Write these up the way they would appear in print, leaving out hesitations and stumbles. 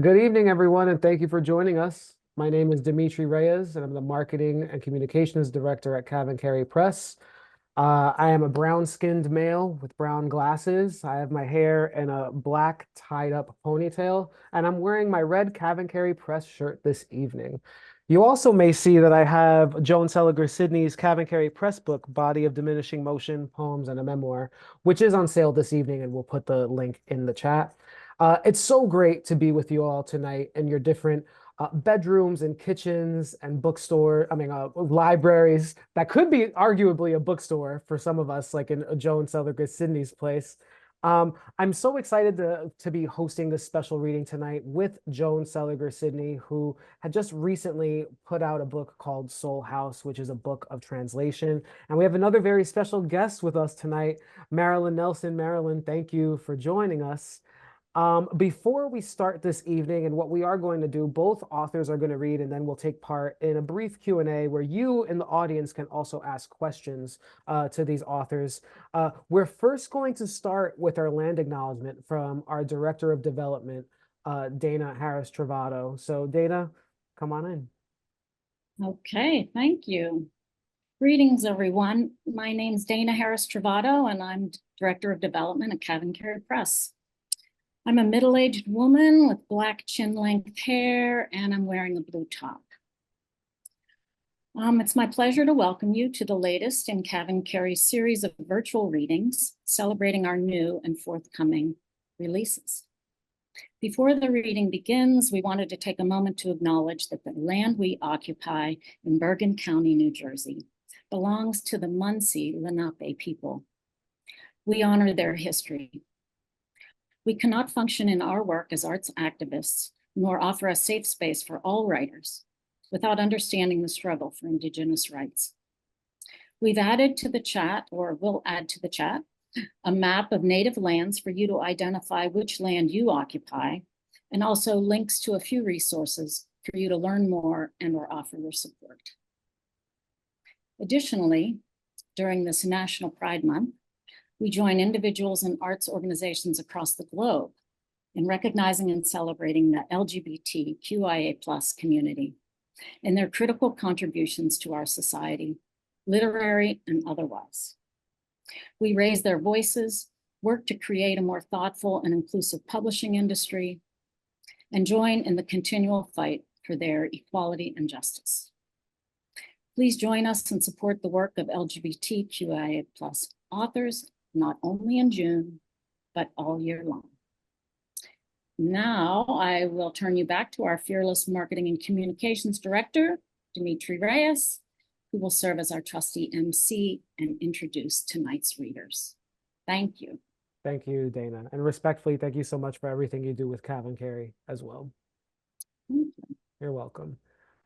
Good evening, everyone, and thank you for joining us. My name is Dimitri Reyes, and I'm the Marketing and Communications Director at CavanKerry Press. I am a brown-skinned male with brown glasses. I have my hair in a black tied-up ponytail, and I'm wearing my red CavanKerry Press shirt this evening. You also may see that I have Joan Seliger Sidney's CavanKerry Press book, Body of Diminishing Motion Poems and a Memoir, which is on sale this evening, and we'll put the link in the chat. It's so great to be with you all tonight in your different bedrooms and kitchens and libraries that could be arguably a bookstore for some of us, like in Joan Seliger Sidney's place. I'm so excited to be hosting this special reading tonight with Joan Seliger Sidney, who had just recently put out a book called Soul House, which is a book of translation. And we have another very special guest with us tonight, Marilyn Nelson. Marilyn, thank you for joining us. Before we start this evening, and what we are going to do, both authors are going to read, and then we'll take part in a brief Q&A where you in the audience can also ask questions to these authors. We're first going to start with our land acknowledgement from our Director of Development, Dana Harris Travado. So Dana, come on in. Okay, thank you. Greetings, everyone. My name's Dana Harris Travado, and I'm Director of Development at CavanKerry Press. I'm a middle-aged woman with black chin-length hair, and I'm wearing a blue top. It's my pleasure to welcome you to the latest in CavanKerry's series of virtual readings, celebrating our new and forthcoming releases. Before the reading begins, we wanted to take a moment to acknowledge that the land we occupy in Bergen County, New Jersey, belongs to the Munsee Lenape people. We honor their history. We cannot function in our work as arts activists, nor offer a safe space for all writers without understanding the struggle for Indigenous rights. We've added to the chat, or will add to the chat, a map of native lands for you to identify which land you occupy, and also links to a few resources for you to learn more and or offer your support. Additionally, during this National Pride Month, we join individuals and arts organizations across the globe in recognizing and celebrating the LGBTQIA+ community and their critical contributions to our society, literary and otherwise. We raise their voices, work to create a more thoughtful and inclusive publishing industry, and join in the continual fight for their equality and justice. Please join us and support the work of LGBTQIA+ authors, not only in June, but all year long. Now I will turn you back to our fearless Marketing and Communications Director, Dimitri Reyes, who will serve as our trusty MC and introduce tonight's readers. Thank you. Thank you, Dana. And respectfully, thank you so much for everything you do with CavanKerry as well. Thank you. You're welcome.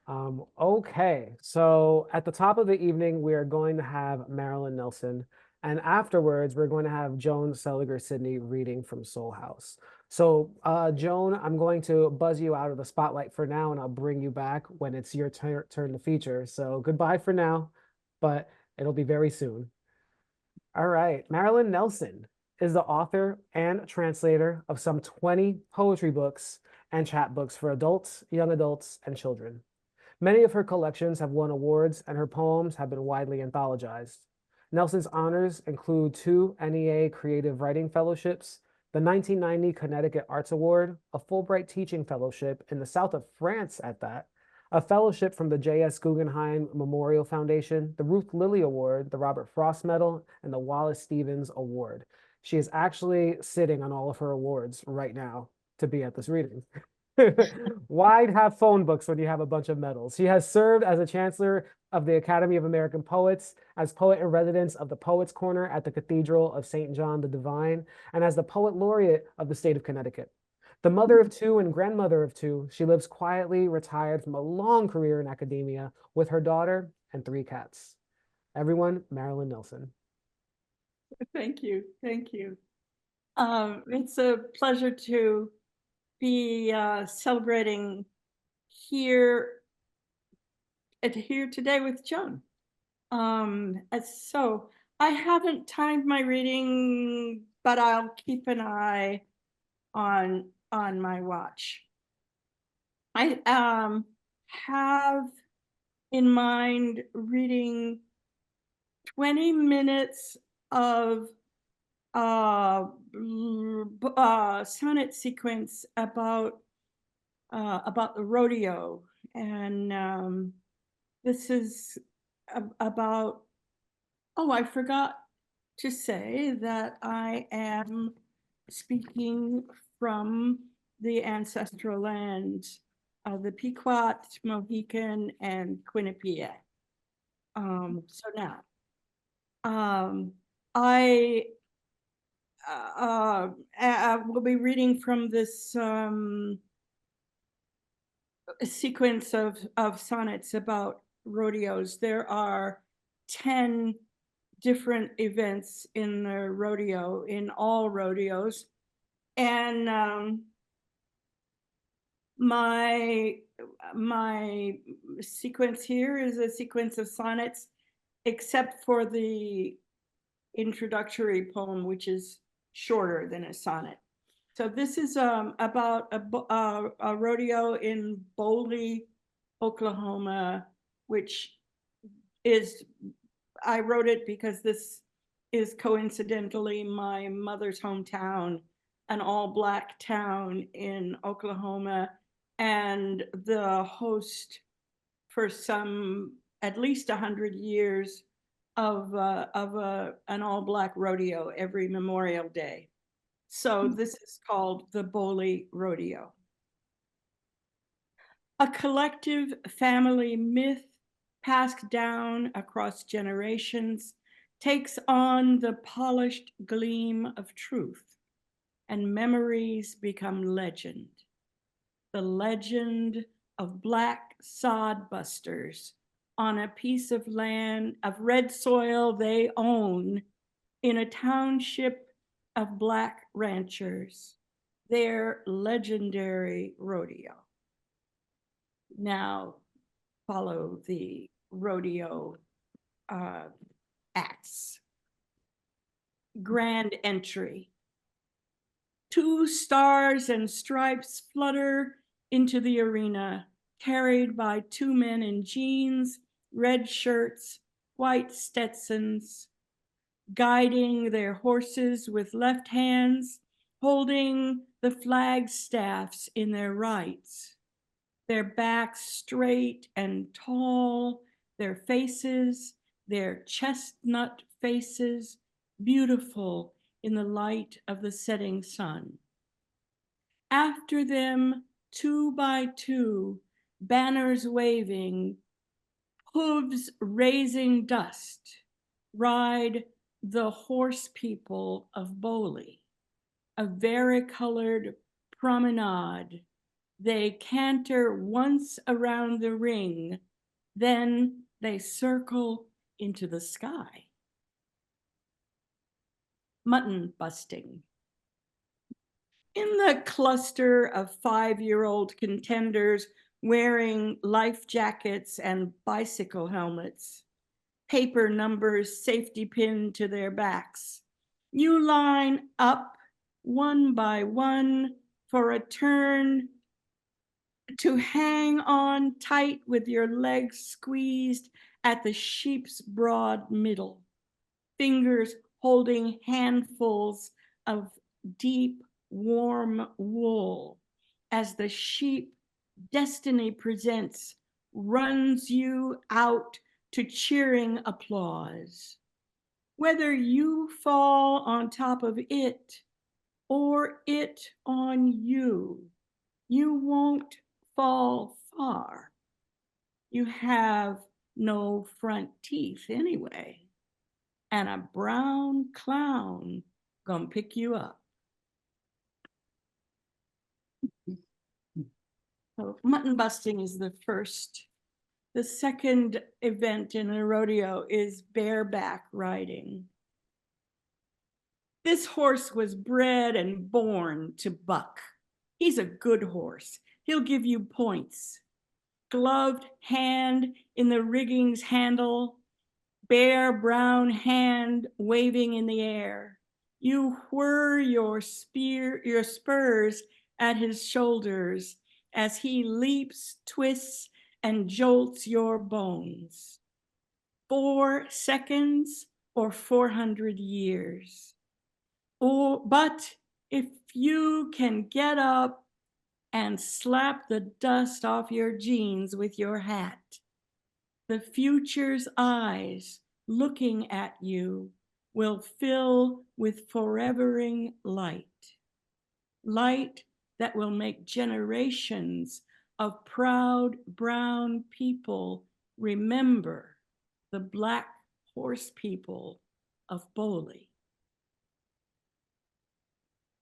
Okay, so at the top of the evening, we are going to have Marilyn Nelson. And afterwards, we're going to have Joan Seliger Sidney reading from Soul House. So Joan, I'm going to buzz you out of the spotlight for now, and I'll bring you back when it's your turn to feature. So goodbye for now, but it'll be very soon. All right, Marilyn Nelson is the author and translator of some 20 poetry books and chapbooks for adults, young adults, and children. Many of her collections have won awards, and her poems have been widely anthologized. Nelson's honors include 2 NEA Creative Writing Fellowships, the 1990 Connecticut Arts Award, a Fulbright Teaching Fellowship in the south of France at that, a fellowship from the J.S. Guggenheim Memorial Foundation, the Ruth Lilly Award, the Robert Frost Medal, and the Wallace Stevens Award. She is actually sitting on all of her awards right now to be at this reading. Why'd have phone books when you have a bunch of medals? She has served as a chancellor of the Academy of American Poets, as poet in residence of the Poets' Corner at the Cathedral of St. John the Divine, and as the poet laureate of the state of Connecticut. The mother of 2 and grandmother of 2, she lives quietly retired from a long career in academia with her daughter and 3 cats. Everyone, Marilyn Nelson. Thank you. Thank you. It's a pleasure to be celebrating here today with Joan. So I haven't timed my reading, but I'll keep an eye on my watch. I have in mind reading 20 minutes of sonnet sequence about the rodeo, and this is about, oh, I forgot to say that I am speaking from the ancestral lands of the Pequot, Mohican, and Quinnipiac. So now, I will be reading from this sequence of sonnets about rodeos. There are 10 different events in the rodeo, in all rodeos. And my sequence here is a sequence of sonnets, except for the introductory poem, which is shorter than a sonnet. So this is about a rodeo in Boley, Oklahoma, which is, I wrote it because this is coincidentally my mother's hometown, an all-Black town in Oklahoma, and the host for some at least 100 years of an all-Black rodeo every Memorial Day. So this is called the Boley Rodeo. A collective family myth passed down across generations takes on the polished gleam of truth, and memories become legend. The legend of Black sod busters on a piece of land of red soil they own in a township of Black ranchers, their legendary rodeo. Now follow the rodeo acts. Grand entry. 2 stars and stripes flutter into the arena, carried by 2 men in jeans, red shirts, white Stetsons, guiding their horses with left hands, holding the flag staffs in their rights. Their backs straight and tall, their faces, their chestnut faces, beautiful in the light of the setting sun. After them, 2 by 2, banners waving, hooves raising dust, ride the horse people of Boley, a varicolored promenade. They canter once around the ring, then they circle into the sky. Mutton busting. In the cluster of 5-year-old contenders wearing life jackets and bicycle helmets, paper numbers safety pinned to their backs, you line up 1 by 1 for a turn to hang on tight with your legs squeezed at the sheep's broad middle, fingers holding handfuls of deep, warm wool as the sheep destiny presents runs you out to cheering applause. Whether you fall on top of it or it on you, you won't fall far. You have no front teeth anyway, and a brown clown gonna pick you up. So mutton busting is the first. The second event in a rodeo is bareback riding. This horse was bred and born to buck. He's a good horse. He'll give you points. Gloved hand in the rigging's handle, bare brown hand waving in the air. You whir your spurs at his shoulders as he leaps, twists, and jolts your bones. 4 seconds or 400 years. But if you can get up and slap the dust off your jeans with your hat, the future's eyes looking at you will fill with forevering light. Light that will make generations of proud brown people remember the Black horse people of Bowley.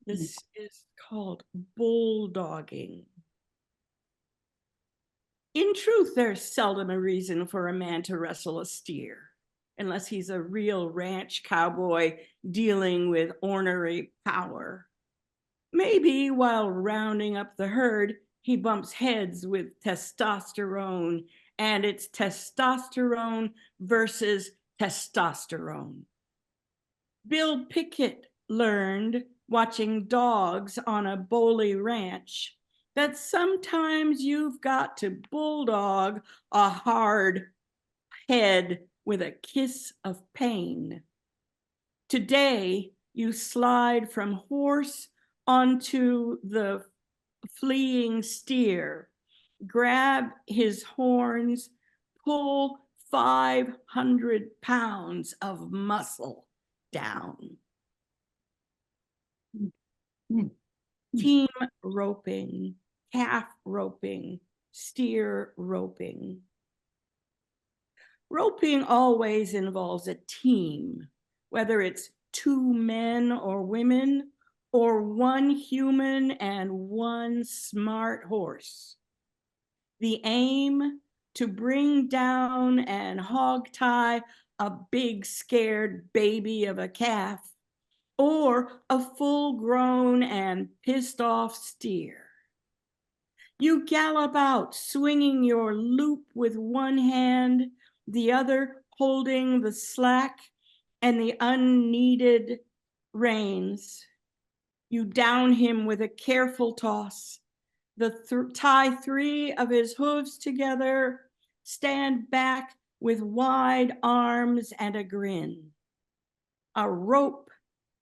This is called bulldogging. In truth, there's seldom a reason for a man to wrestle a steer, unless he's a real ranch cowboy dealing with ornery power. Maybe while rounding up the herd, he bumps heads with testosterone, and it's testosterone versus testosterone. Bill Pickett learned, watching dogs on a Bowley ranch, that sometimes you've got to bulldog a hard head with a kiss of pain. Today, you slide from horse onto the fleeing steer, grab his horns, pull 500 pounds of muscle down. Team roping, calf roping, steer roping. Roping always involves a team, whether it's 2 men or women, or 1 human and 1 smart horse. The aim to bring down and hogtie a big scared baby of a calf, or a full-grown and pissed-off steer. You gallop out, swinging your loop with one hand, the other holding the slack and the unneeded reins. You down him with a careful toss, tie 3 of his hooves together, stand back with wide arms and a grin. A rope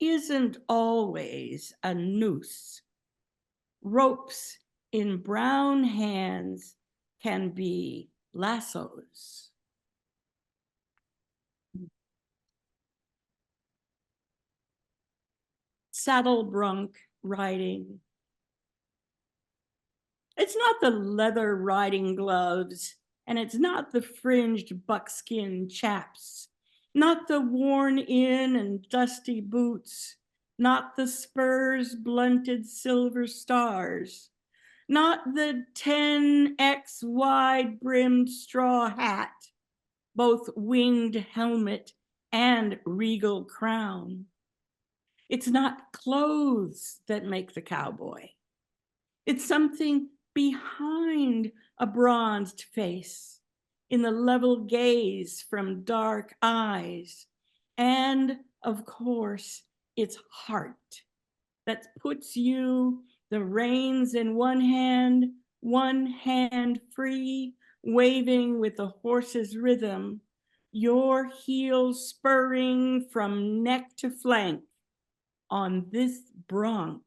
isn't always a noose. Ropes in brown hands can be lassos. Saddle bronc riding. It's not the leather riding gloves, and it's not the fringed buckskin chaps, not the worn-in and dusty boots, not the spurs blunted silver stars, not the 10x wide-brimmed straw hat, both winged helmet and regal crown. It's not clothes that make the cowboy. It's something behind a bronzed face, in the level gaze from dark eyes, and of course, its heart that puts you, the reins in one hand free, waving with the horse's rhythm, your heels spurring from neck to flank on this bronc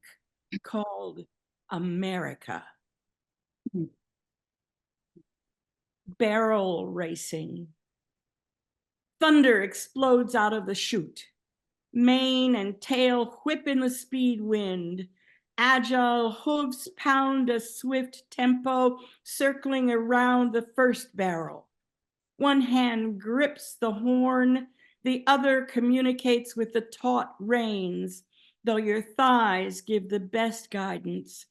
called America. Barrel racing. Thunder explodes out of the chute. Mane and tail whip in the speed wind. Agile hooves pound a swift tempo, circling around the first barrel. One hand grips the horn, the other communicates with the taut reins, though your thighs give the best guidance,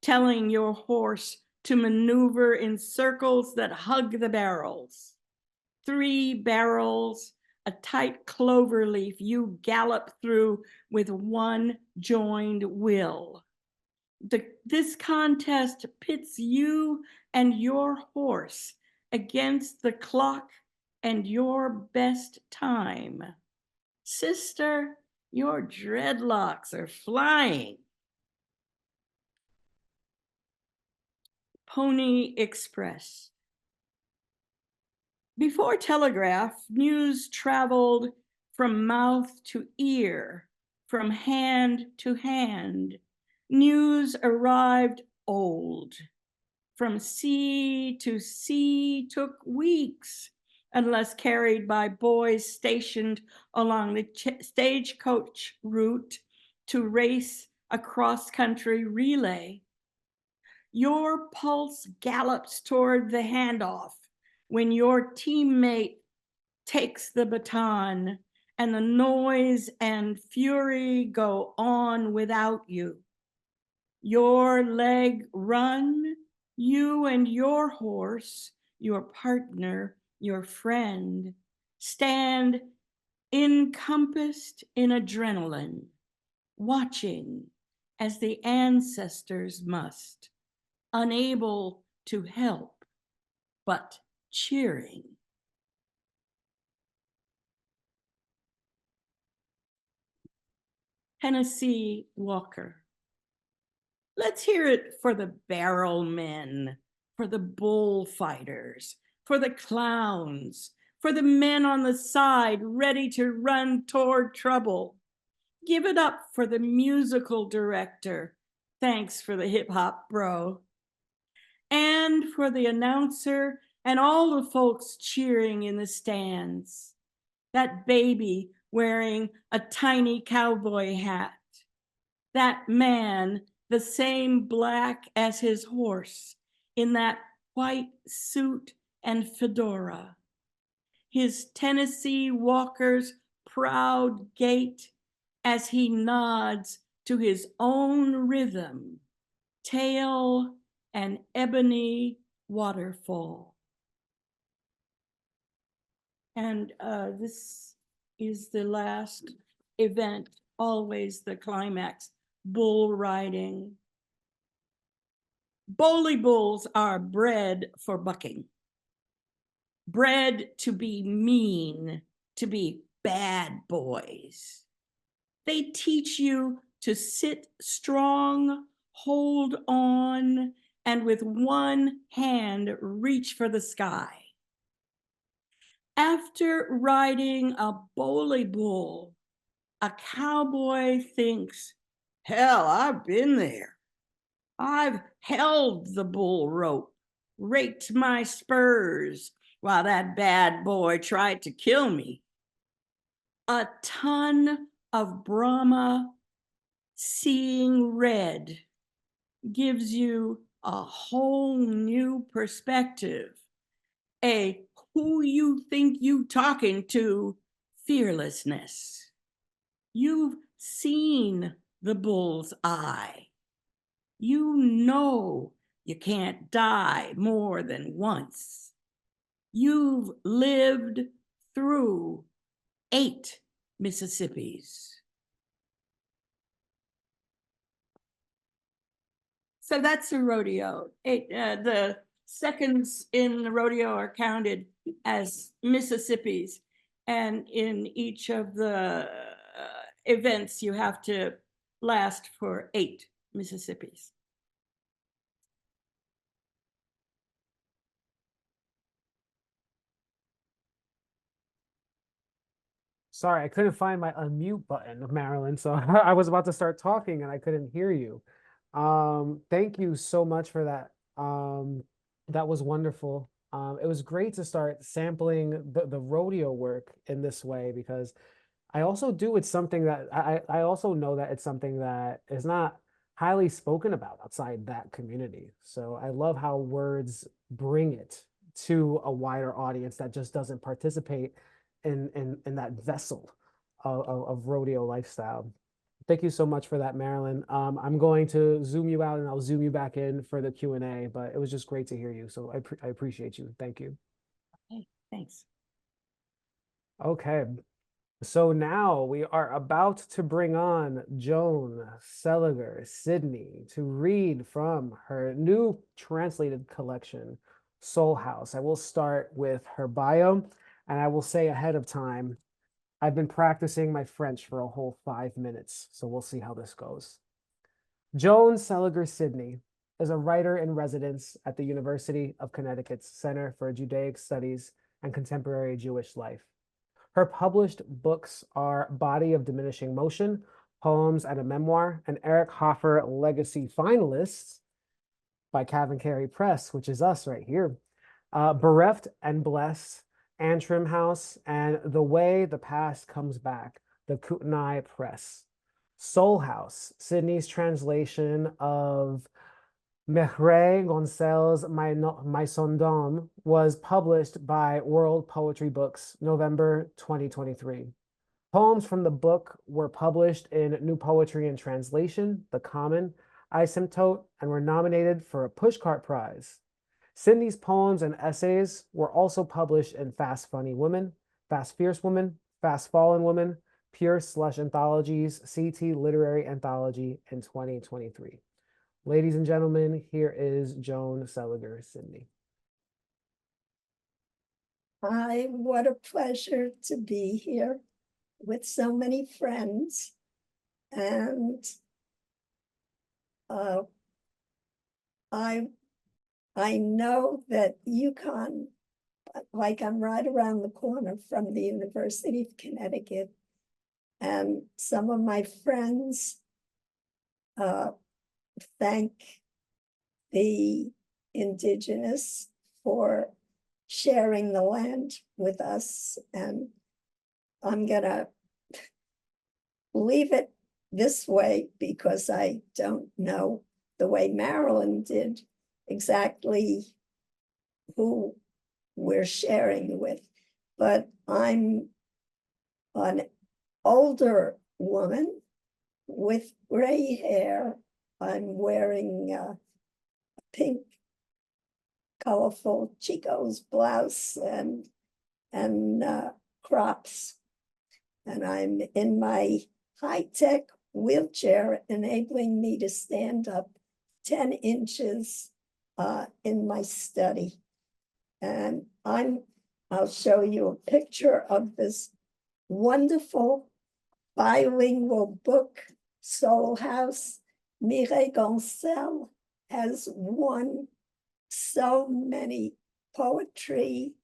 telling your horse to maneuver in circles that hug the barrels. 3 barrels, a tight clover leaf you gallop through with one joined will. This contest pits you and your horse against the clock and your best time. Sister, your dreadlocks are flying. Pony Express. Before telegraph, news traveled from mouth to ear, from hand to hand. News arrived old. From sea to sea took weeks, unless carried by boys stationed along the stagecoach route to race a cross-country relay. Your pulse gallops toward the handoff when your teammate takes the baton and the noise and fury go on without you. Your leg run, you and your horse, your partner, your friend, stand encompassed in adrenaline, watching as the ancestors must, unable to help, but cheering. Tennessee Walker. Let's hear it for the barrel men, for the bullfighters, for the clowns, for the men on the side ready to run toward trouble. Give it up for the musical director. Thanks for the hip hop bro. And for the announcer and all the folks cheering in the stands. That baby wearing a tiny cowboy hat. That man, the same black as his horse, in that white suit and fedora. His Tennessee Walker's proud gait as he nods to his own rhythm, tail and ebony waterfall. And this is the last event, always the climax, bull riding. Bully bulls are bred for bucking, bred to be mean, to be bad boys. They teach you to sit strong, hold on, and with one hand reach for the sky. After riding a bully bull, a cowboy thinks, hell, I've been there. I've held the bull rope, raked my spurs while that bad boy tried to kill me. A ton of Brahma seeing red gives you a whole new perspective, a who you think you talking to fearlessness. You've seen the bull's eye. You know you can't die more than once. You've lived through 8 Mississippis. So that's a rodeo. The seconds in the rodeo are counted as Mississippis. And in each of the events, you have to last for 8 Mississippis. Sorry, I couldn't find my unmute button, Marilyn. So I was about to start talking and I couldn't hear you. Thank you so much for that. That was wonderful. It was great to start sampling the rodeo work in this way, because I also do, it's something that I also know that it's something that is not highly spoken about outside that community. So I love how words bring it to a wider audience that just doesn't participate in that vessel of rodeo lifestyle. Thank you so much for that, Marilyn. I'm going to zoom you out and I'll zoom you back in for the Q&A, but it was just great to hear you. So I appreciate you. Thank you. Okay, thanks. Okay. So now we are about to bring on Joan Seliger Sidney to read from her new translated collection, Soul House. I will start with her bio, and I will say ahead of time, I've been practicing my French for a whole 5 minutes, so we'll see how this goes. Joan Seliger Sidney is a writer in residence at the University of Connecticut's Center for Judaic Studies and Contemporary Jewish Life. Her published books are Body of Diminishing Motion, Poems and a Memoir, and Eric Hoffer Legacy Finalists by CavanKerry Press, which is us right here, Bereft and Blessed, Antrim House, and The Way the Past Comes Back, the Kootenai Press. Soul House, Sidney's translation of Mirielle Gansel's Maison d'Homme, was published by World Poetry Books, November 2023. Poems from the book were published in New Poetry and Translation, The Common, Asymptote, and were nominated for a Pushcart Prize. Sidney's poems and essays were also published in Fast Funny Women, Fast Fierce Woman, Fast Fallen Woman, Pure Slush Anthologies, CT Literary Anthology in 2023. Ladies and gentlemen, here is Joan Seliger Sidney. Hi, what a pleasure to be here with so many friends. And I know that UConn, like I'm right around the corner from the University of Connecticut, and some of my friends thank the indigenous for sharing the land with us. And I'm gonna leave it this way because I don't know the way Marilyn did exactly who we're sharing with, but I'm an older woman with gray hair. I'm wearing a pink, colorful Chico's blouse and crops. And I'm in my high-tech wheelchair, enabling me to stand up 10 inches in my study. And I'll show you a picture of this wonderful bilingual book, Soul House. Mirielle Gansel has won so many poetry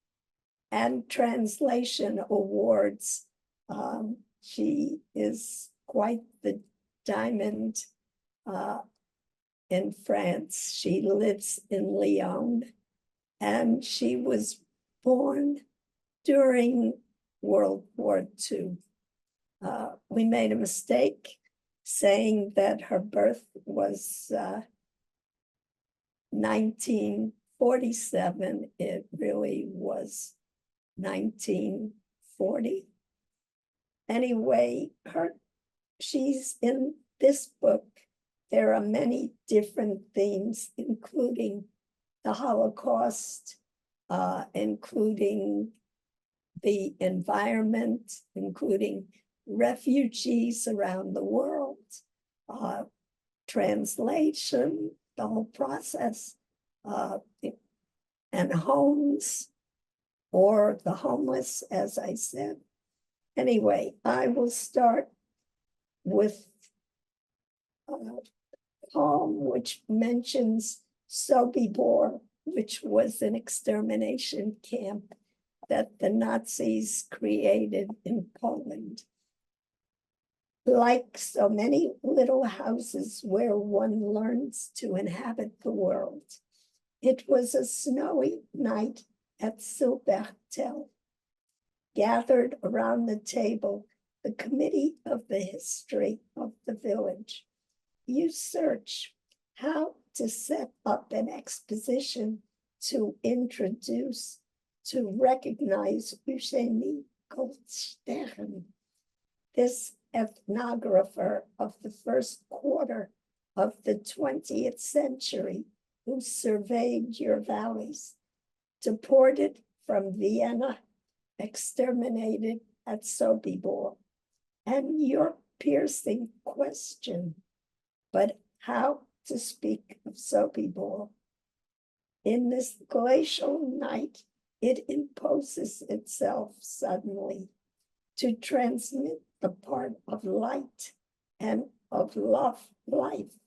and translation awards. She is quite the diamond in France. She lives in Lyon, and she was born during World War II. We made a mistake saying that her birth was 1947. It really was 1940. Anyway, she's in this book. There are many different themes, including the Holocaust, including the environment, including refugees around the world, translation, the whole process, and homes, or the homeless, as I said. Anyway, I will start with a poem which mentions Sobibor, which was an extermination camp that the Nazis created in Poland. Like so many little houses where one learns to inhabit the world, it was a snowy night at Silbertel. Gathered around the table, the committee of the history of the village. You search how to set up an exposition to introduce, to recognize Eugenie Goldstern, this ethnographer of the first quarter of the 20th century who surveyed your valleys, deported from Vienna, exterminated at Sobibor, and your piercing question, but how to speak of Sobibor? In this glacial night, it imposes itself suddenly to transmit the part of light and of love, life.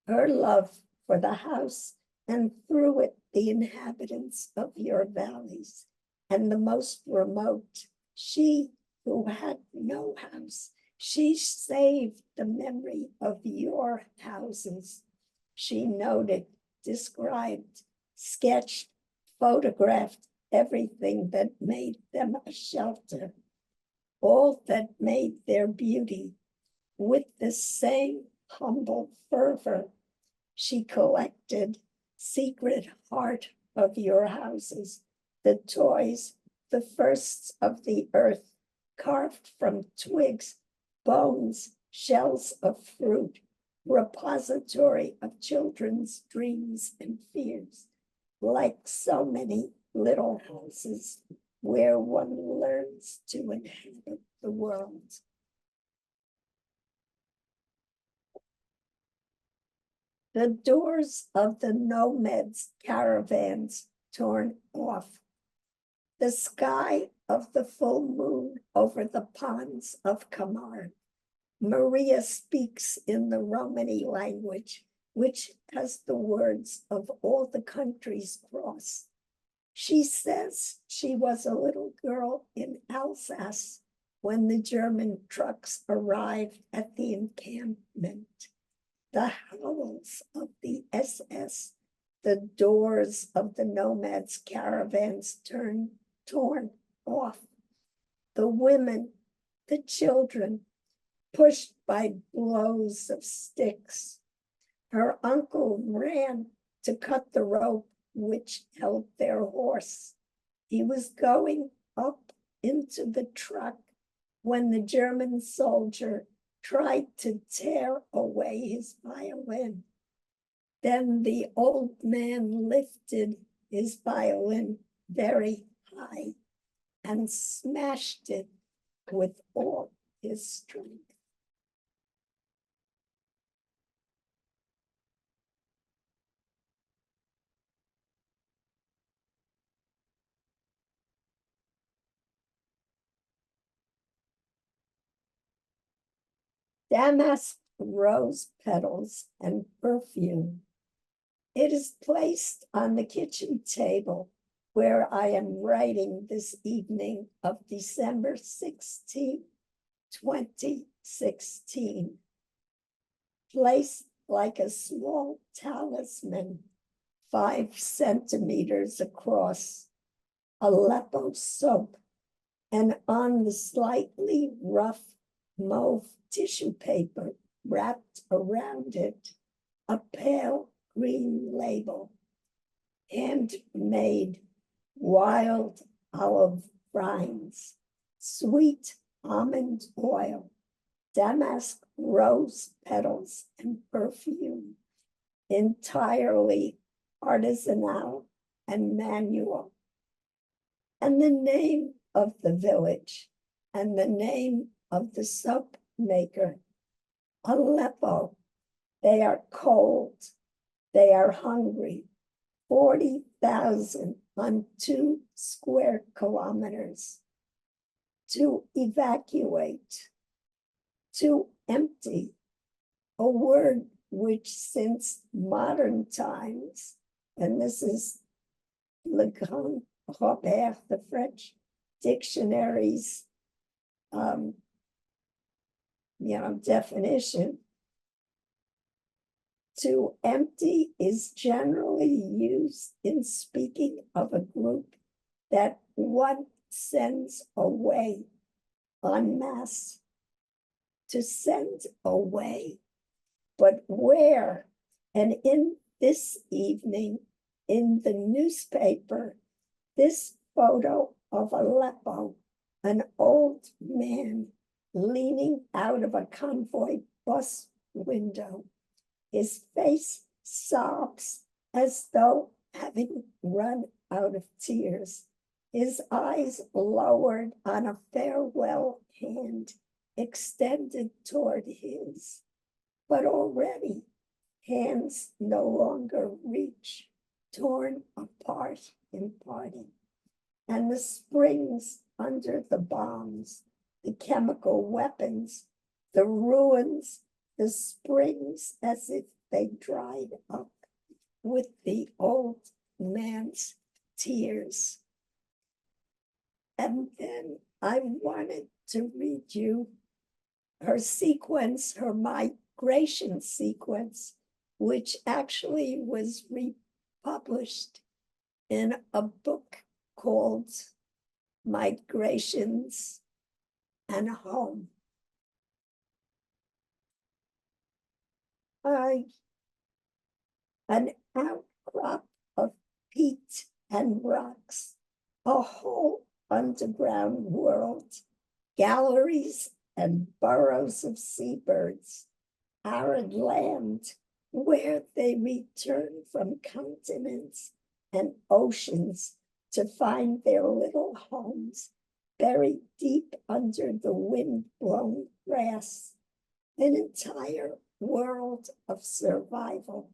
her love for the house, and through it the inhabitants of your valleys, and the most remote, she who had no house. She saved the memory of your houses. She noted, described, sketched, photographed everything that made them a shelter, all that made their beauty. With the same humble fervor, she collected secret heart of your houses, the toys, the firsts of the earth, carved from twigs, bones, shells of fruit, repository of children's dreams and fears, like so many little houses where one learns to inhabit the world. The doors of the nomads' caravans torn off. The sky of the full moon over the ponds of Kamar. Maria speaks in the Romany language, which has the words of all the countries crossed. She says she was a little girl in Alsace when the German trucks arrived at the encampment. The howls of the SS, the doors of the nomads' caravans torn off. The women, the children, pushed by blows of sticks. Her uncle ran to cut the rope which held their horse. He was going up into the truck when the German soldier tried to tear away his violin. Then the old man lifted his violin very high and smashed it with all his strength. Damask rose petals and perfume. It is placed on the kitchen table where I am writing this evening of December 16, 2016. Placed like a small talisman, 5 centimeters across, Aleppo soap, and on the slightly rough mauve tissue paper wrapped around it, a pale green label, handmade wild olive rinds, sweet almond oil, damask rose petals, and perfume, entirely artisanal and manual. And the name of the village and the name of the soap maker, Aleppo. They are cold, they are hungry, 40,000 on 2 square kilometers. To evacuate, to empty, a word which since modern times, and this is Le Grand Robert, the French dictionary's definition. To empty is generally used in speaking of a group that one sends away en masse. To send away, but where? And in this evening, in the newspaper, this photo of Aleppo, an old man leaning out of a convoy bus window. His face sobs as though having run out of tears. His eyes lowered on a farewell hand extended toward his, but already hands no longer reach, torn apart in parting. And the springs under the bombs, the chemical weapons, the ruins, the springs as if they dried up with the old man's tears. And then I wanted to read you her sequence, her migration sequence, which actually was republished in a book called Migrations and Home. An outcrop of peat and rocks, a whole underground world, galleries and burrows of seabirds, arid land where they return from continents and oceans to find their little homes buried deep under the wind-blown grass, an entire world of survival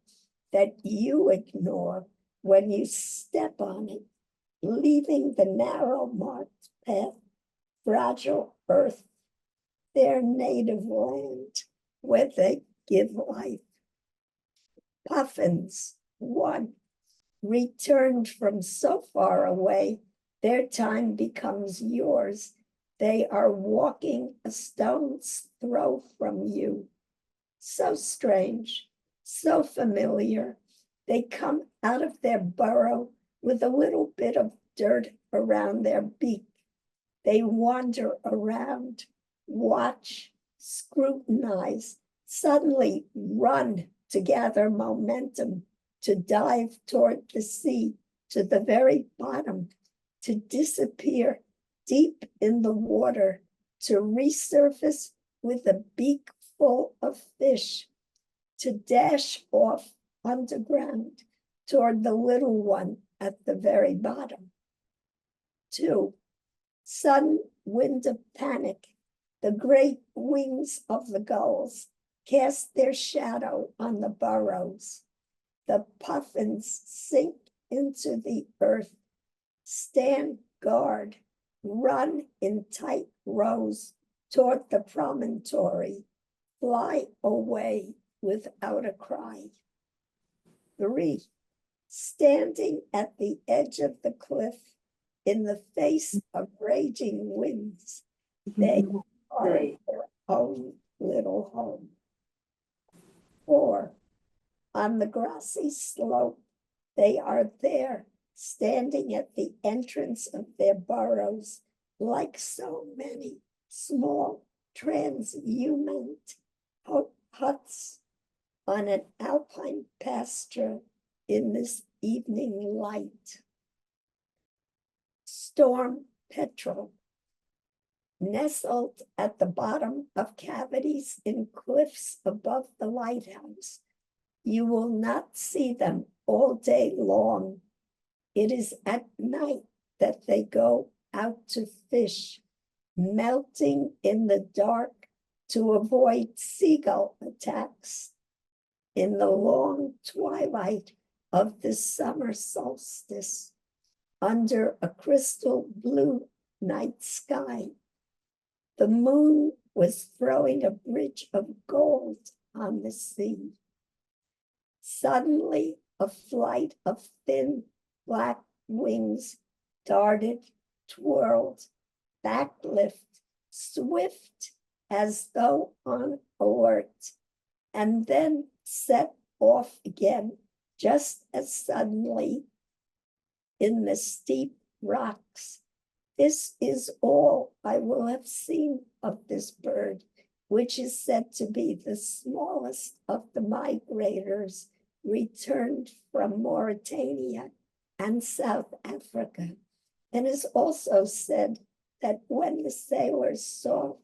that you ignore when you step on it, leaving the narrow marked path, fragile earth, their native land, where they give life. Puffins, one, returned from so far away, their time becomes yours. They are walking a stone's throw from you. So strange, so familiar. They come out of their burrow with a little bit of dirt around their beak. They wander around, watch, scrutinize, suddenly run to gather momentum, to dive toward the sea, to the very bottom, to disappear deep in the water, to resurface with a beak full of fish, to dash off underground toward the little one at the very bottom. 2, sudden wind of panic. The great wings of the gulls cast their shadow on the burrows. The puffins sink into the earth, stand guard, run in tight rows toward the promontory, fly away without a cry. 3, standing at the edge of the cliff in the face of raging winds, they are their own little home. 4, on the grassy slope, they are there, standing at the entrance of their burrows, like so many small transhuman huts on an alpine pasture in this evening light. Storm petrel, nestled at the bottom of cavities in cliffs above the lighthouse. You will not see them all day long. It is at night that they go out to fish, melting in the dark to avoid seagull attacks. In the long twilight of the summer solstice, under a crystal blue night sky, the moon was throwing a bridge of gold on the sea. Suddenly, a flight of thin black wings darted, twirled, backlift, swift as though on alert, and then set off again just as suddenly in the steep rocks. This is all I will have seen of this bird, which is said to be the smallest of the migrators returned from Mauritania and South Africa, and is also said that when the sailors saw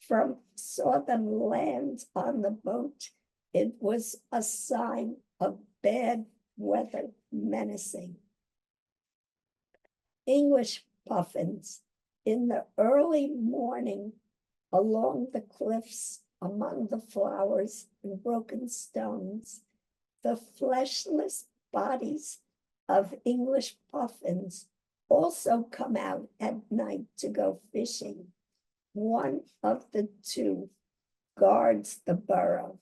them land on the boat, it was a sign of bad weather menacing. English puffins in the early morning along the cliffs among the flowers and broken stones, the fleshless bodies of English puffins also come out at night to go fishing. One of the 2 guards the burrow.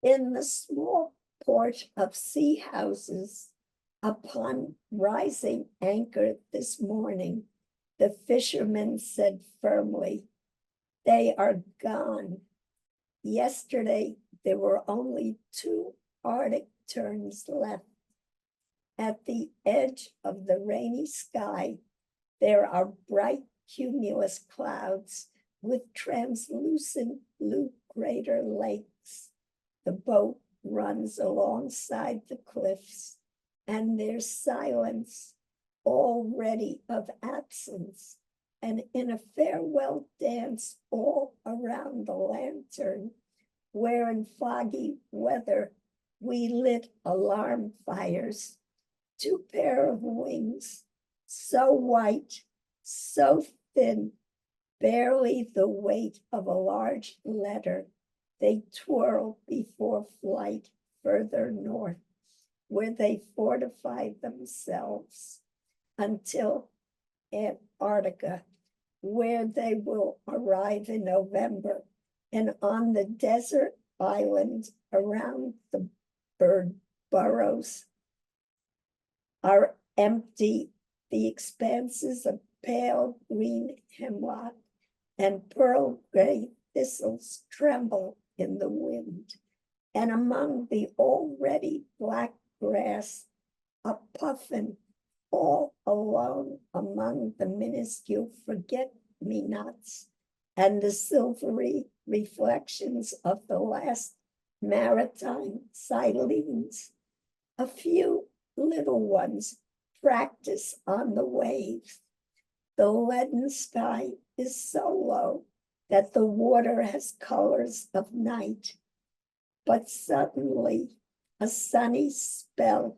In the small port of sea houses, upon rising anchor this morning, the fishermen said firmly, "They are gone." Yesterday, there were only 2 Arctic terns left. At the edge of the rainy sky, there are bright cumulus clouds with translucent blue crater lakes. The boat runs alongside the cliffs, and there's silence already of absence, and in a farewell dance all around the lantern, where in foggy weather we lit alarm fires, 2 pair of wings, so white, so thin, barely the weight of a large letter, they twirl before flight further north, where they fortify themselves until Antarctica, where they will arrive in November, and on the desert island around the bird burrows are empty the expanses of pale green hemlock, and pearl gray thistles tremble in the wind. And among the already black grass, a puffin all alone among the minuscule forget-me-nots and the silvery reflections of the last maritime silines. A few little ones practice on the waves. The leaden sky is so low that the water has colors of night. But suddenly a sunny spell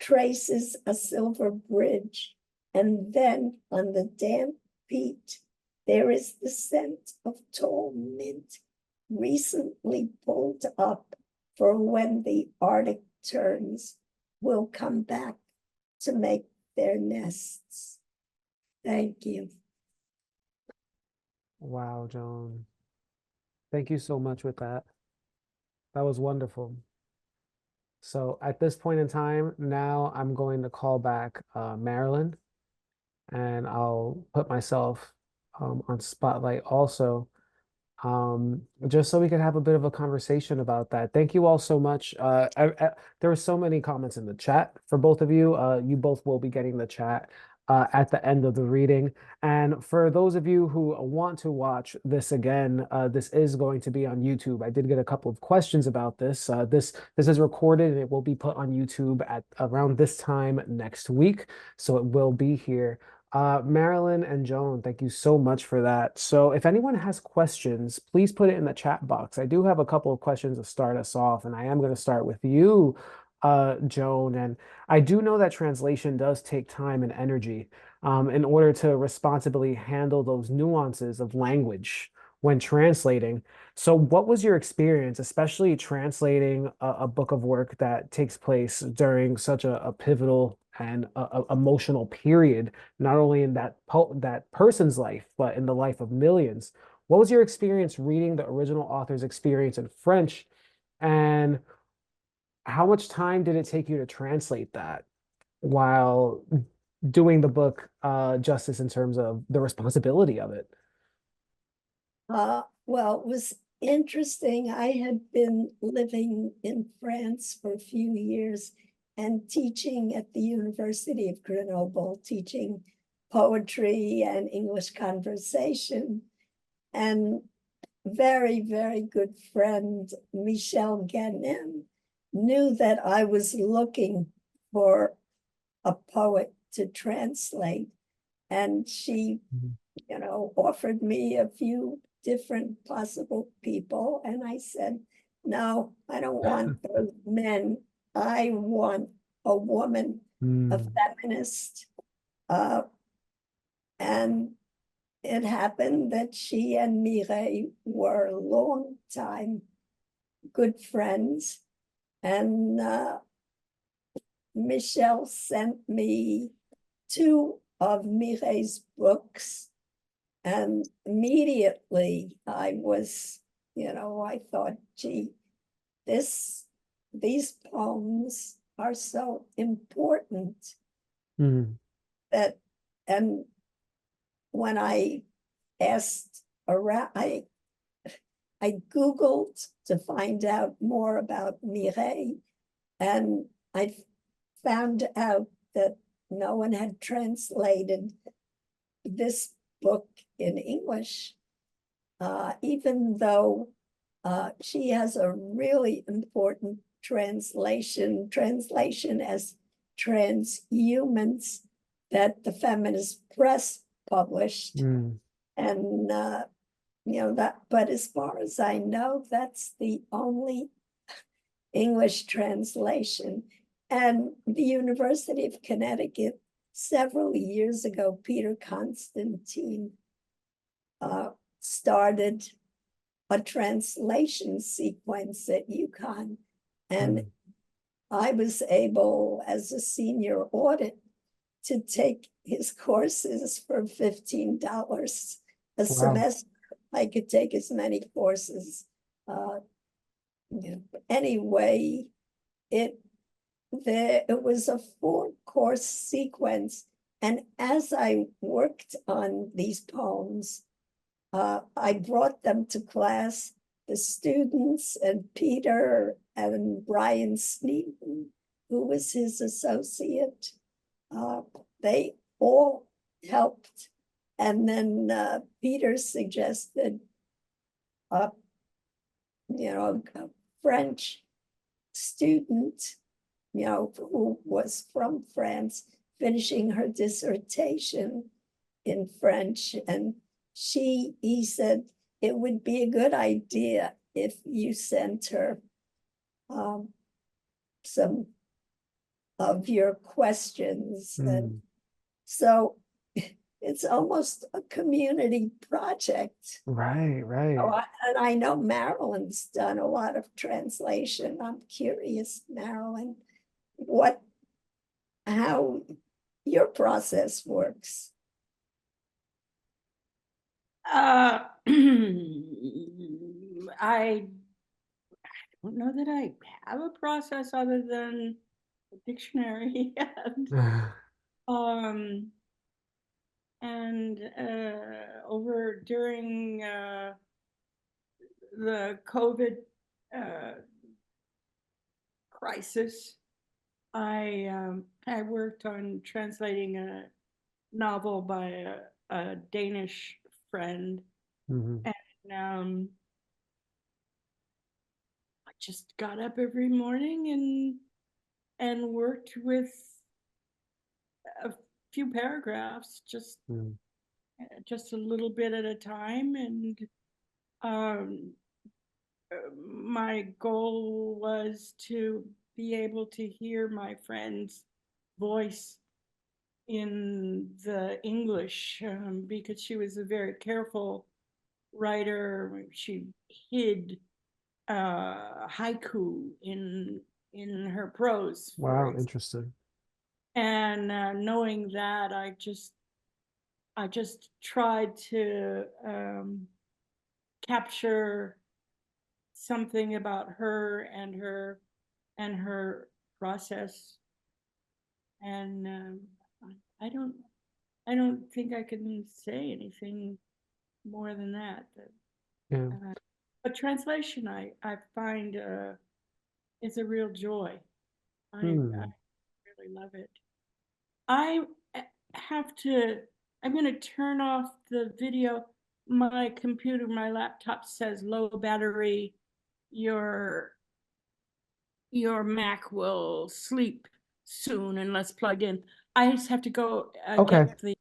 traces a silver bridge, and then on the damp peat there is the scent of tall mint, recently pulled up for when the Arctic terns will come back to make their nests. Thank you. Wow, Joan. Thank you so much with that. That was wonderful. So at this point in time, now I'm going to call back Marilyn, and I'll put myself on spotlight also, just so we can have a bit of a conversation about that. Thank you all so much. There were so many comments in the chat for both of you. You both will be getting the chat at the end of the reading. And for those of you who want to watch this again, this is going to be on YouTube. I did get a couple of questions about this. This is recorded and it will be put on YouTube at around this time next week. So it will be here. Marilyn and Joan, thank you so much for that. So if anyone has questions, please put it in the chat box. I do have a couple of questions to start us off, and I am going to start with you, Joan. And I do know that translation does take time and energy in order to responsibly handle those nuances of language when translating. So what was your experience, especially translating a book of work that takes place during such a pivotal and emotional period, not only in that person's life, but in the life of millions? What was your experience reading the original author's experience in French? And how much time did it take you to translate that while doing the book justice in terms of the responsibility of it? Well, it was interesting. I had been living in France for a few years and teaching at the University of Grenoble, teaching poetry and English conversation. And very, very good friend, Mirielle Gansel, knew that I was looking for a poet to translate. And she, offered me a few different possible people. And I said, no, I don't want those men. I want a woman, a feminist. And it happened that she and Mirielle were long-time good friends. And Mirielle sent me 2 of Mirielle's books. And immediately I was, I thought, gee, these poems are so important Mm. that, and when I asked around, I Googled to find out more about Mireille, and I found out that no one had translated this book in English, even though she has a really important translation as transhumans that the Feminist Press published. Mm. And, that, but as far as I know, that's the only English translation. And the University of Connecticut, several years ago, Peter Constantine started a translation sequence at UConn. And I was able, as a senior audit, to take his courses for $15 a semester. I could take as many courses. Anyway, it was a 4-course sequence. And as I worked on these poems, I brought them to class. The students and Peter and Brian Sneeden, who was his associate, they all helped. And then Peter suggested, a French student, who was from France, finishing her dissertation in French. And he said, it would be a good idea if you sent her some of your questions. And so it's almost a community project. Right. And I know Marilyn's done a lot of translation. I'm curious, Marilyn, how your process works. I don't know that I have a process other than a dictionary. And during the COVID crisis, I worked on translating a novel by a Danish friend, and I just got up every morning and worked with a few paragraphs, just a little bit at a time. And my goal was to be able to hear my friend's voice in the English, because she was a very careful writer. She hid haiku in her prose. Wow, interesting. And knowing that, I just tried to capture something about her and her process. And I don't think I can say anything more than that. But translation, I find is a real joy. I really love it. I'm going to turn off the video. My computer, my laptop says low battery. Your Mac will sleep soon unless plugged in. I just have to go get the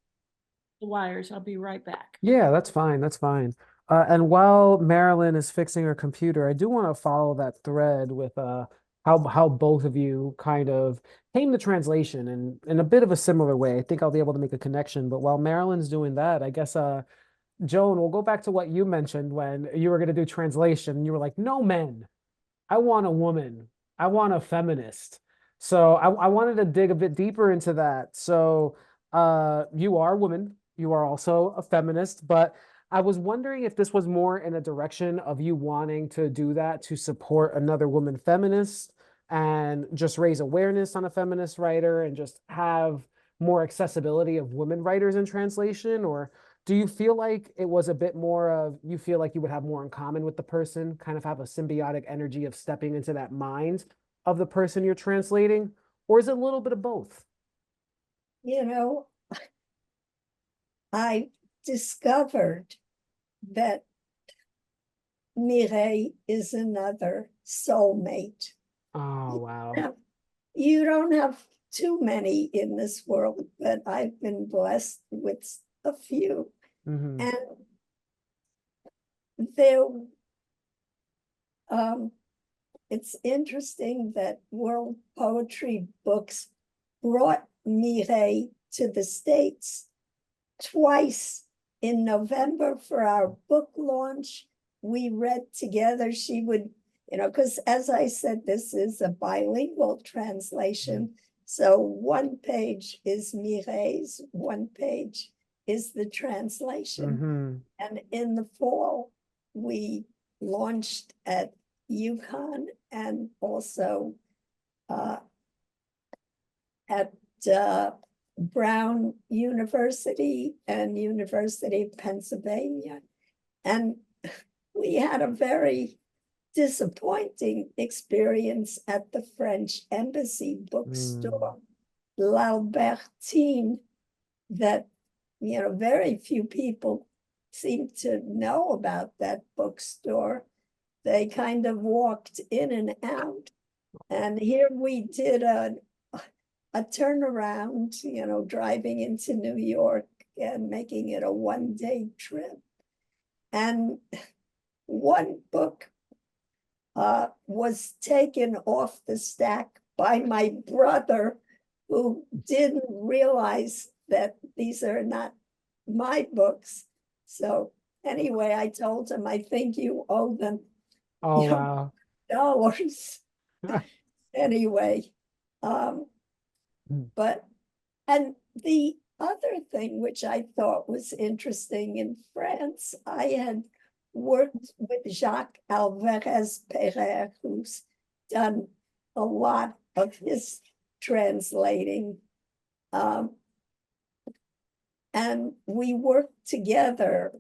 wires. I'll be right back. Yeah, that's fine. That's fine. And while Marilyn is fixing her computer, I do want to follow that thread with how both of you kind of came to translation and in a bit of a similar way. I think I'll be able to make a connection. But while Marilyn's doing that, I guess Joan, we'll go back to what you mentioned when you were going to do translation. You were like, no men. I want a woman. I want a feminist. So I wanted to dig a bit deeper into that. So you are a woman. You are also a feminist, but I was wondering if this was more in a direction of you wanting to do that to support another woman feminist and just raise awareness on a feminist writer and just have more accessibility of women writers in translation, or do you feel like it was a bit more of you feel like you would have more in common with the person, kind of have a symbiotic energy of stepping into that mind of the person you're translating, or is it a little bit of both? You know, I discovered that Mireille is another soulmate. Oh, wow. Now, you don't have too many in this world, but I've been blessed with a few. Hmm. And there, it's interesting that World Poetry Books brought Mireille to the States twice. In November for our book launch, we read together. She would, because as I said, this is a bilingual translation. So one page is Mireille's, one page is the translation. Hmm. And in the fall, we launched at UConn and also at Brown University and University of Pennsylvania. And we had a very disappointing experience at the French Embassy bookstore, L'Albertine, that, very few people seem to know about that bookstore. They kind of walked in and out. And here we did a turnaround, driving into New York and making it a one-day trip. And one book was taken off the stack by my brother, who didn't realize that these are not my books. So anyway, I told him, I think you owe them Oh, wow. dollars. Anyway, but, and the other thing which I thought was interesting, in France, I had worked with Jacques Alvarez Pereira, who's done a lot of his translating. And we worked together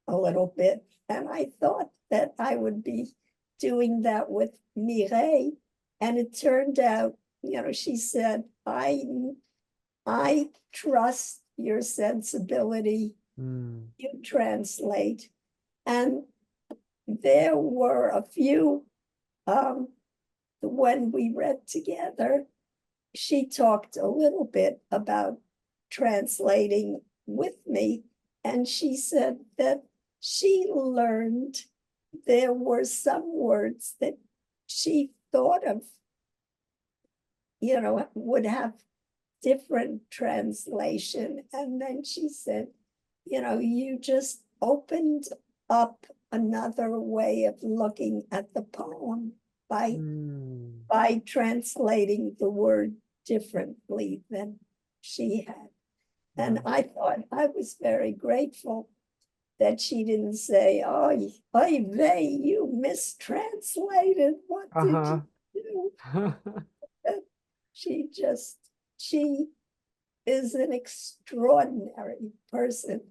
a little bit, and I thought that I would be doing that with Mireille. And it turned out, she said, I trust your sensibility. You translate. And there were a few, when we read together, she talked a little bit about translating with me. And she said that she learned there were some words that she thought of, would have different translation. And then she said, you just opened up another way of looking at the poem by translating the word differently than she had. And I thought I was very grateful that she didn't say, oh, vey, you mistranslated. What did you do? She is an extraordinary person.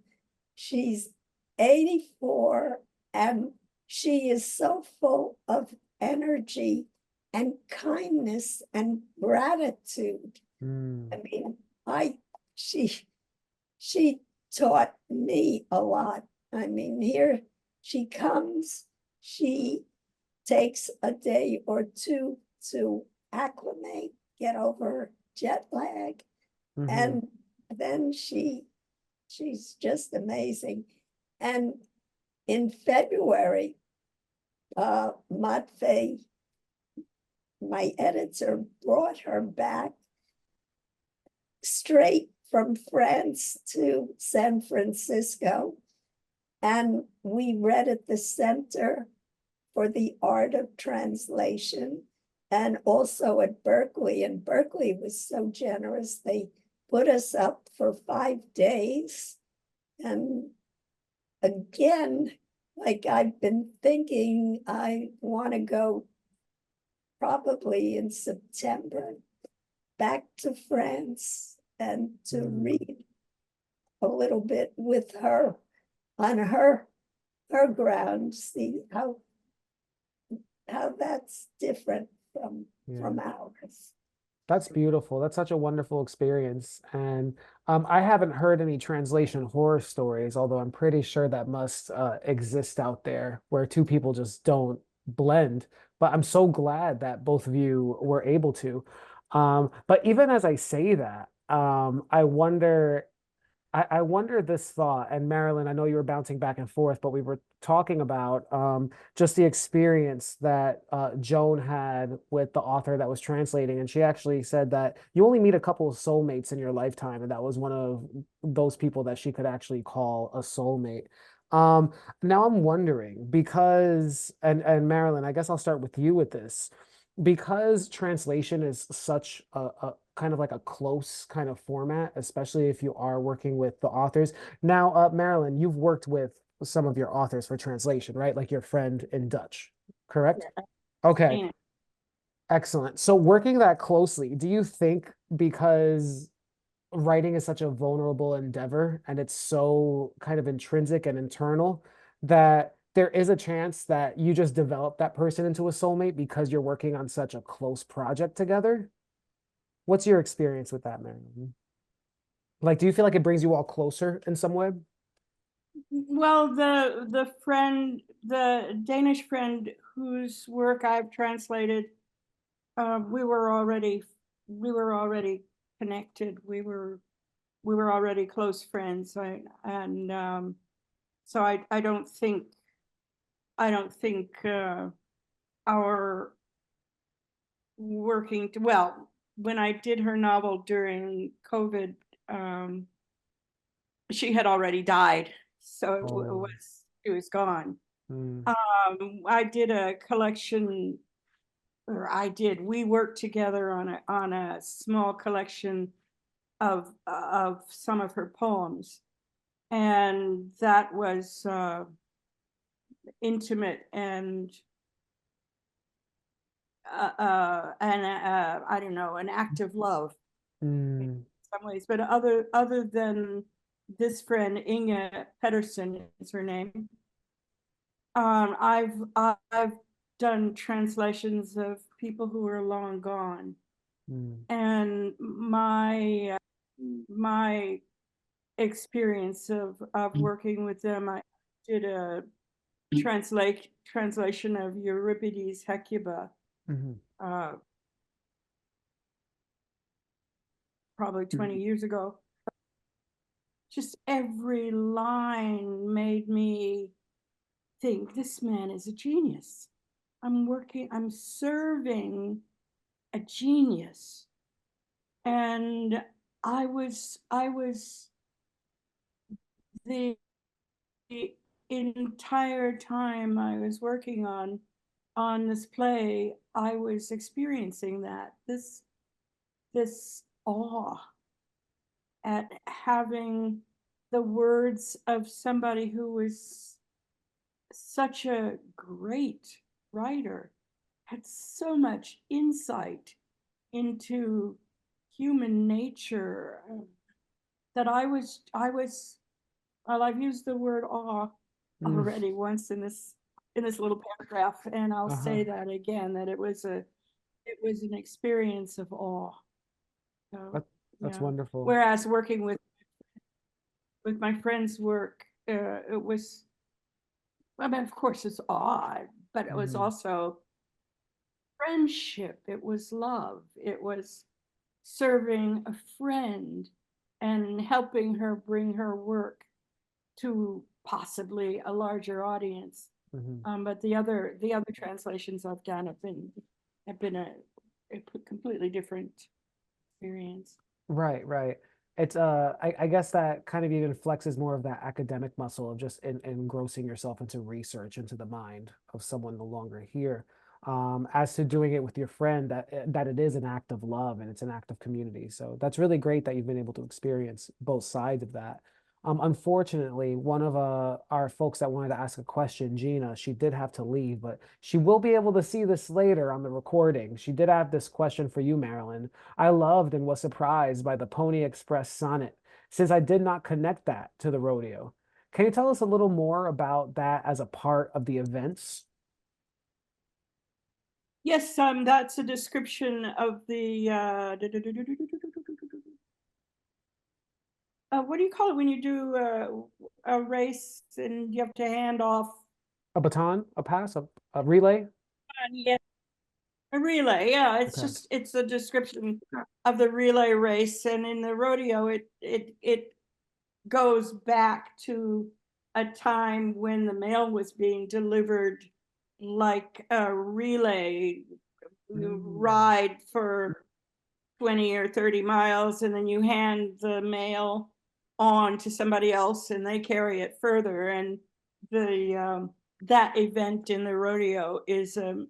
She's 84 and she is so full of energy and kindness and gratitude. I mean, she taught me a lot. I mean, here she comes, she takes a day or two to acclimate, get over jet lag. And then she's just amazing. And in February, Matvey, my editor, brought her back straight from France to San Francisco. And we read at the Center for the Art of Translation and also at Berkeley. And Berkeley was so generous. They put us up for 5 days. And again, like I've been thinking, I want to go probably in September back to France and to read a little bit with her on her ground, see how that's different from ours. That's beautiful. That's such a wonderful experience. And I haven't heard any translation horror stories, although I'm pretty sure that must exist out there where two people just don't blend. But I'm so glad that both of you were able to. But even as I say that, I wonder this thought, and Marilyn, I know you were bouncing back and forth, but we were talking about just the experience that Joan had with the author that was translating. And she actually said that you only meet a couple of soulmates in your lifetime, and that was one of those people that she could actually call a soulmate. Now I'm wondering because, and Marilyn, I guess I'll start with you with this because translation is such a kind of like a close kind of format, especially if you are working with the authors. Now, Marilyn, you've worked with some of your authors for translation, right? Like your friend in Dutch, correct? Okay, Yeah. excellent. So working that closely, do you think because writing is such a vulnerable endeavor and it's so kind of intrinsic and internal that there is a chance that you just develop that person into a soulmate because you're working on such a close project together? What's your experience with that, Marilyn? Like, do you feel like it brings you all closer in some way? Well, the Danish friend whose work I've translated, we were already connected. We were already close friends. So I don't think our working well, when I did her novel during COVID, she had already died, so it was gone. Mm, I did a collection, we worked together on a small collection of some of her poems, and that was intimate and I don't know, an act of love in some ways. But other than this friend, Inge Pedersen is her name. I've done translations of people who are long gone, and my experience of working with them, I did a translation of Euripides' Hecuba. Probably 20 years ago. Just every line made me think, this man is a genius. I'm serving a genius. And I was the entire time I was working on this play, I was experiencing that, this awe at having the words of somebody who was such a great writer, had so much insight into human nature, that well, I've used the word awe already once in this little paragraph, and I'll say that again, that it was an experience of awe. So, That's yeah. wonderful. Whereas working with my friend's work, it was, I mean, of course it's awe, but it was also friendship. It was love. It was serving a friend and helping her bring her work to possibly a larger audience. But the other translations I've done have been a completely different experience. Right. It's I guess that kind of even flexes more of that academic muscle of just engrossing yourself into research, into the mind of someone no longer here. As to doing it with your friend, that it is an act of love and it's an act of community. So that's really great that you've been able to experience both sides of that. Unfortunately, one of our folks that wanted to ask a question, Gina, she did have to leave, but she will be able to see this later on the recording. She did have this question for you, Marilyn. I loved and was surprised by the Pony Express sonnet, since I did not connect that to the rodeo. Can you tell us a little more about that as a part of the events? Yes, that's a description of the what do you call it when you do a race and you have to hand off? A baton, a pass, a relay? Yeah, a relay. Yeah, it's Okay. just it's a description of the relay race, and in the rodeo, it goes back to a time when the mail was being delivered like a relay ride for 20 or 30 miles, and then you hand the mail on to somebody else and they carry it further. And the that event in the rodeo is a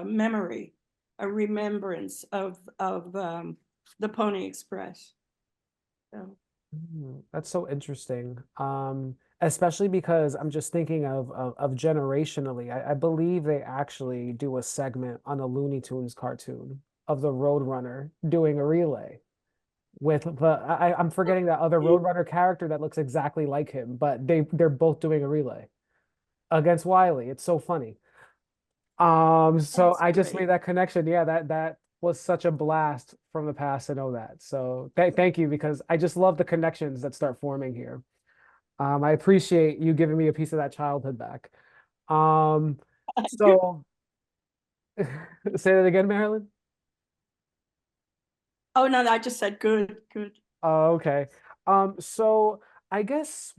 memory, a remembrance of the Pony Express. So. That's so interesting. Especially because I'm just thinking of generationally. I believe they actually do a segment on a Looney Tunes cartoon of the Roadrunner doing a relay with I'm forgetting that other Roadrunner character that looks exactly like him, but they're both doing a relay against Wiley. It's so funny. So That's I just great. made that connection. Yeah, that was such a blast from the past to know that. So thank you, because I just love the connections that start forming here. I appreciate you giving me a piece of that childhood back. So say that again, Marilyn. Oh no, I just said good, good. Oh, okay. So I guess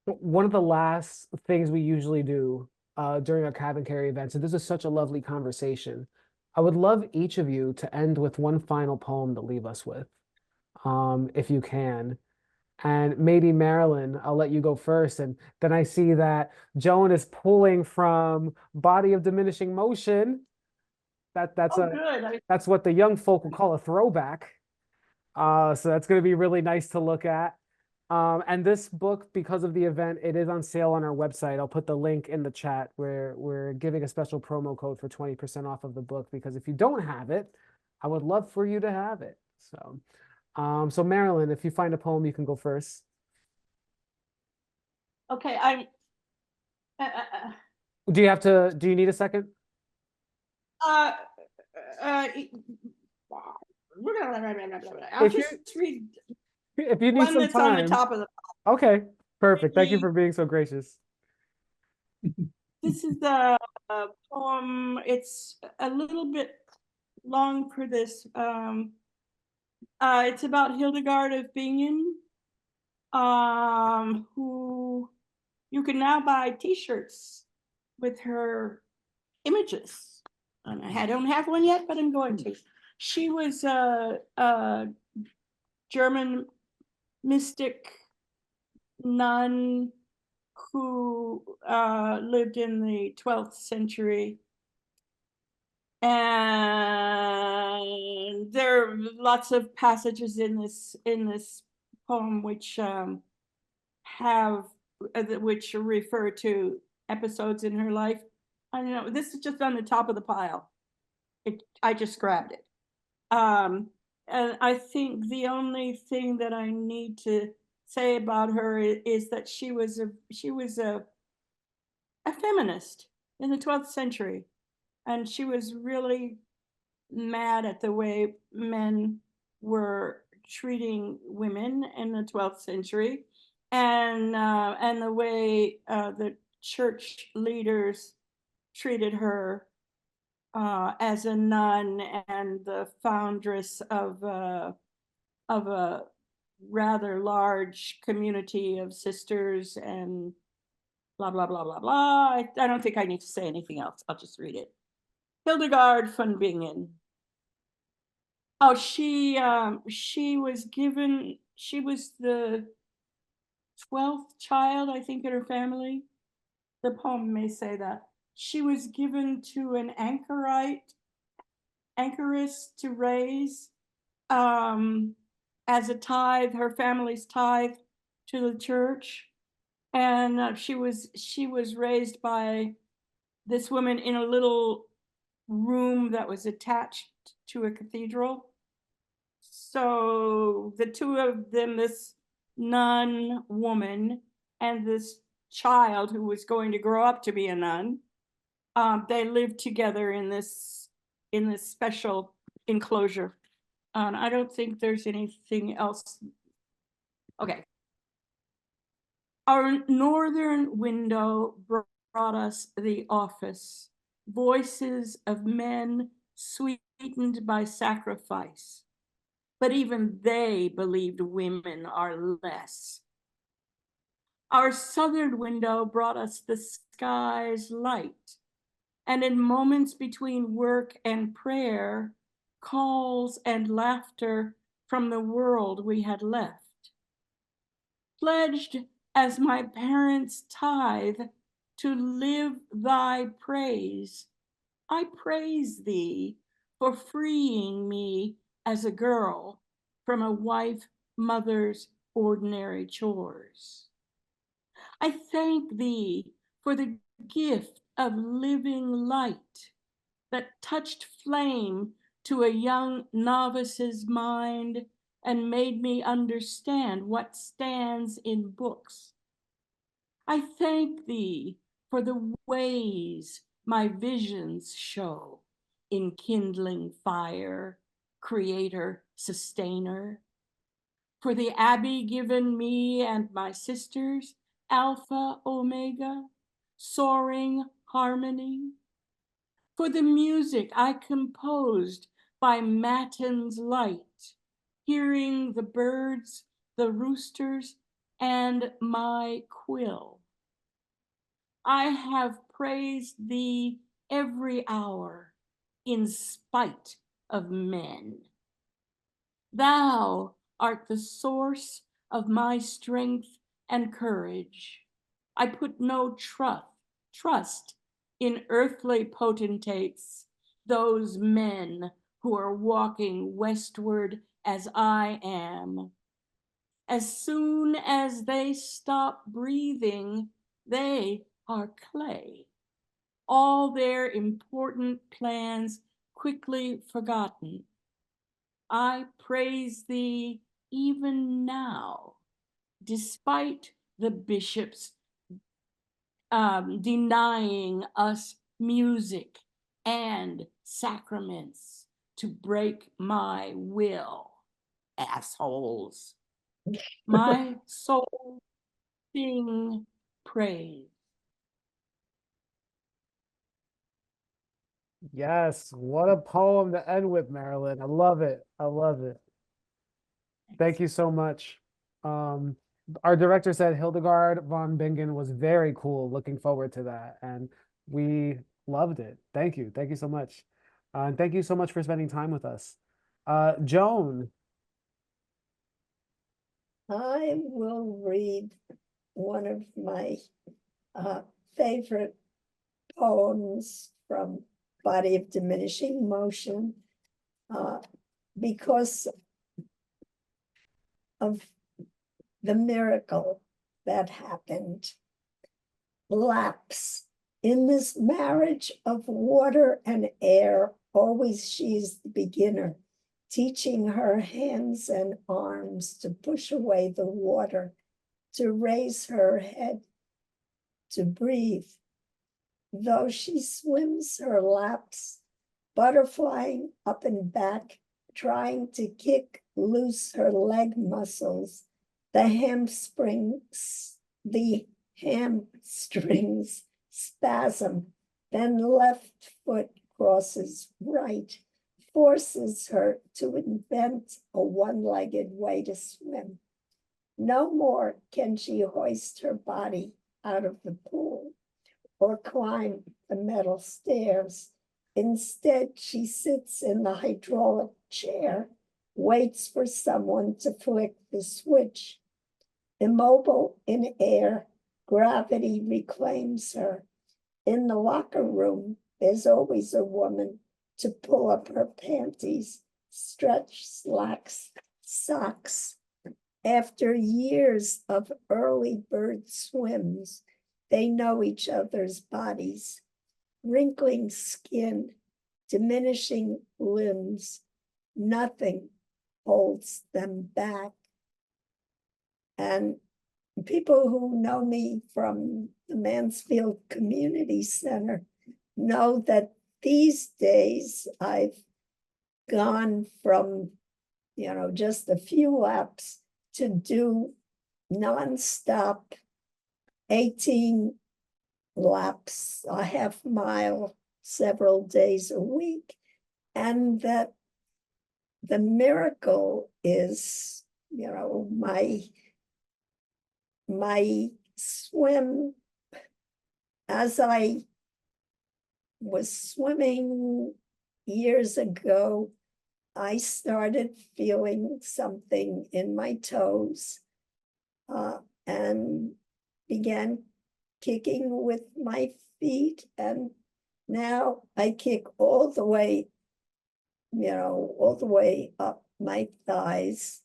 one of the last things we usually do during our CavanKerry events, and this is such a lovely conversation, I would love each of you to end with one final poem to leave us with, if you can. And maybe Marilyn, I'll let you go first. And then I see that Joan is pulling from Body of Diminishing Motion. Oh, good. That's what the young folk will call a throwback. So that's going to be really nice to look at. And this book, because of the event, it is on sale on our website. I'll put the link in the chat where we're giving a special promo code for 20% off of the book, because if you don't have it, I would love for you to have it. So Marilyn, if you find a poem, you can go first. Okay, I'm. Do you need a second? Uh, I'll If just read if you need one some that's on the time. top of the. Okay, perfect. Thank you for being so gracious. This is a poem. It's a little bit long for this. It's about Hildegard of Bingen, who you can now buy T-shirts with her images. And I don't have one yet, but I'm going to. She was a German mystic nun who lived in the 12th century. And there are lots of passages in this poem which which refer to episodes in her life. I don't know, this is just on the top of the pile. I just grabbed it. And I think the only thing that I need to say about her is that she was a feminist in the 12th century, and she was really mad at the way men were treating women in the 12th century, and the way the church leaders treated her as a nun and the foundress of a rather large community of sisters, and blah, blah, blah, blah, blah. I don't think I need to say anything else. I'll just read it. Hildegard von Bingen. Oh, she was the 12th child, I think, in her family. The poem may say that. She was given to an anchoress to raise as a tithe, her family's tithe to the church. And she was raised by this woman in a little room that was attached to a cathedral. So the two of them, this nun woman and this child who was going to grow up to be a nun, they lived together in this special enclosure. I don't think there's anything else. Okay. Our northern window brought us the office, voices of men sweetened by sacrifice, but even they believed women are less. Our southern window brought us the sky's light, and in moments between work and prayer, calls and laughter from the world we had left. Pledged as my parents' tithe to live thy praise, I praise thee for freeing me as a girl from a wife, mother's ordinary chores. I thank thee for the gift of living light that touched flame to a young novice's mind and made me understand what stands in books. I thank thee for the ways my visions show in kindling fire, creator, sustainer, for the abbey given me and my sisters, Alpha, Omega, soaring harmony, for the music I composed by matins light, hearing the birds, the roosters, and my quill. I have praised thee every hour in spite of men. Thou art the source of my strength and courage. I put no trust in earthly potentates, those men who are walking westward as I am. As soon as they stop breathing, they are clay. All their important plans quickly forgotten. I praise thee even now, despite the bishops denying us music and sacraments to break my will, assholes. My soul sing praise. Yes, what a poem to end with, Marilyn. I love it. I love it. Thank you so much. Our director said Hildegard von Bingen was very cool. Looking forward to that. And we loved it. Thank you. Thank you so much. And thank you so much for spending time with us. Joan. I will read one of my favorite poems from Body of Diminishing Motion because of the miracle that happened. Lapse. In this marriage of water and air, always she's the beginner, teaching her hands and arms to push away the water, to raise her head, to breathe. Though she swims her laps, butterflying up and back, trying to kick loose her leg muscles, the hamstrings spasm, then left foot crosses right, forces her to invent a one-legged way to swim. No more can she hoist her body out of the pool or climb the metal stairs. Instead, she sits in the hydraulic chair, waits for someone to flick the switch. Immobile in air, gravity reclaims her. In the locker room, there's always a woman to pull up her panties, stretch slacks, socks, After years of early bird swims, they know each other's bodies, wrinkling skin, diminishing limbs, nothing holds them back. And people who know me from the Mansfield Community Center know that these days I've gone from, just a few laps to do nonstop 18 laps, a half mile, several days a week. And that the miracle is, my swim, as I was swimming years ago, I started feeling something in my toes and began kicking with my feet. And now I kick all the way, up my thighs.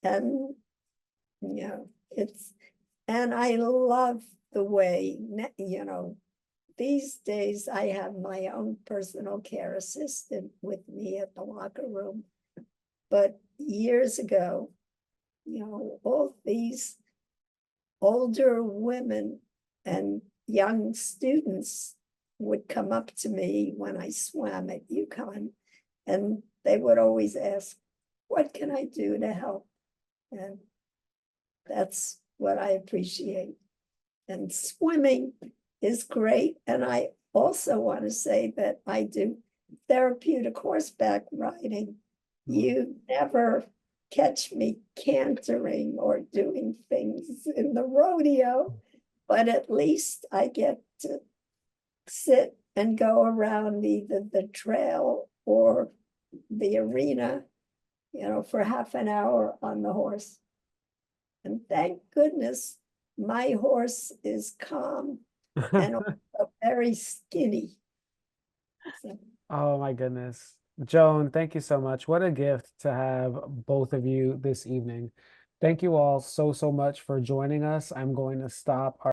And, and I love the way, these days I have my own personal care assistant with me at the locker room. But years ago, all these older women and young students would come up to me when I swam at UConn, and they would always ask, what can I do to help? And that's what I appreciate. And swimming is great. And I also want to say that I do therapeutic horseback riding. You never catch me cantering or doing things in the rodeo, but at least I get to sit and go around either the trail or the arena, for half an hour on the horse. And thank goodness my horse is calm and also very skinny. So. Oh my goodness. Joan, thank you so much. What a gift to have both of you this evening. Thank you all so much for joining us. I'm going to stop our